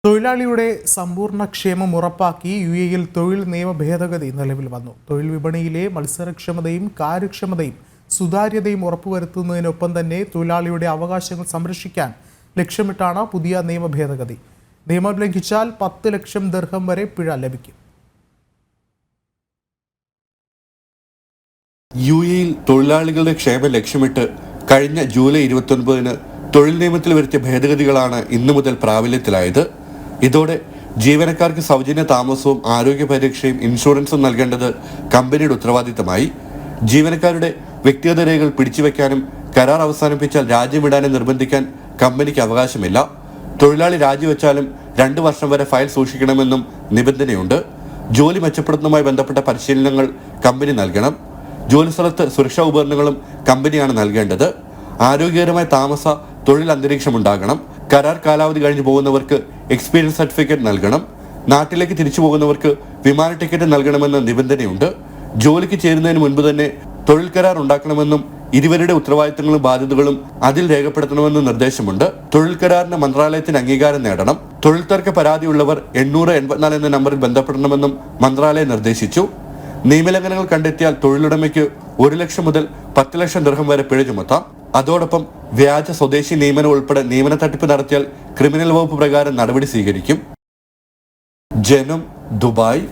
തൊഴിലാളിയുടെ സമ്പൂർണ്ണ ക്ഷേമം ഉറപ്പാക്കി യുഎഇയിൽ തൊഴിൽ നിയമ ഭേദഗതി നിലവിൽ വന്നു. തൊഴിൽ വിപണിയിലെ മത്സരക്ഷമതയും കാര്യക്ഷമതയും സുതാര്യതയും ഉറപ്പുവരുത്തുന്നതിനൊപ്പം തന്നെ തൊഴിലാളിയുടെ അവകാശങ്ങൾ സംരക്ഷിക്കാൻ ലക്ഷ്യമിട്ടാണ് പുതിയ നിയമ ഭേദഗതി. നിയമം ലംഘിച്ചാൽ 10 ലക്ഷം ദിർഹം വരെ പിഴ ലഭിക്കും. യുഎഇയിൽ തൊഴിലാളികളുടെ ക്ഷേമം ലക്ഷ്യമിട്ട് കഴിഞ്ഞ ജൂലൈ 29-ന് തൊഴിൽ നിയമത്തിൽ വരുത്തിയ ഭേദഗതികളാണ് ഇന്നു മുതൽ പ്രാബല്യത്തിലായത്. ഇതോടെ ജീവനക്കാർക്ക് സൗജന്യ താമസവും ആരോഗ്യ പരിരക്ഷയും ഇൻഷുറൻസും നൽകേണ്ടത് കമ്പനിയുടെ ഉത്തരവാദിത്തമായി. ജീവനക്കാരുടെ വ്യക്തിഗത രേഖകൾ പിടിച്ചുവെക്കാനും കരാർ അവസാനിപ്പിച്ചാൽ രാജ്യം വിടാനും നിർബന്ധിക്കാൻ കമ്പനിക്ക് അവകാശമില്ല. തൊഴിലാളി രാജിവെച്ചാലും 2 വർഷം വരെ ഫയൽ സൂക്ഷിക്കണമെന്നും നിബന്ധനയുണ്ട്. ജോലി മെച്ചപ്പെടുത്തുന്നതുമായി ബന്ധപ്പെട്ട പരിശീലനങ്ങൾ കമ്പനി നൽകണം. ജോലിസ്ഥലത്ത് സുരക്ഷാ ഉപകരണങ്ങളും കമ്പനിയാണ് നൽകേണ്ടത്. ആരോഗ്യകരമായ താമസ തൊഴിൽ അന്തരീക്ഷം ഉണ്ടാകണം. കരാർ കാലാവധി കഴിഞ്ഞു പോകുന്നവർക്ക് എക്സ്പീരിയൻസ് സർട്ടിഫിക്കറ്റ് നൽകണം. നാട്ടിലേക്ക് തിരിച്ചു പോകുന്നവർക്ക് വിമാന ടിക്കറ്റ് നൽകണമെന്ന നിബന്ധനയുണ്ട്. ജോലിക്ക് ചേരുന്നതിന് മുൻപ് തന്നെ തൊഴിൽ കരാർ ഉണ്ടാക്കണമെന്നും ഇരുവരുടെ ഉത്തരവാദിത്തങ്ങളും ബാധ്യതകളും അതിൽ രേഖപ്പെടുത്തണമെന്നും നിർദ്ദേശമുണ്ട്. തൊഴിൽ കരാറിന് മന്ത്രാലയത്തിന് അംഗീകാരം നേടണം. തൊഴിൽ തർക്ക പരാതിയുള്ളവർ 884 എന്ന നമ്പറിൽ ബന്ധപ്പെടണമെന്നും മന്ത്രാലയം നിർദ്ദേശിച്ചു. നിയമലംഘനങ്ങൾ കണ്ടെത്തിയാൽ തൊഴിലുടമയ്ക്ക് 1 ലക്ഷം മുതൽ 10 ലക്ഷം ദിർഹം വരെ പിഴ ചുമത്താം. അതോടൊപ്പം വ്യാജ സ്വദേശി നിയമനം ഉൾപ്പെടെ നിയമന തട്ടിപ്പ് നടത്തിയാൽ ക്രിമിനൽ വകുപ്പ് പ്രകാരം നടപടി സ്വീകരിക്കും. ജനം, ദുബായ്.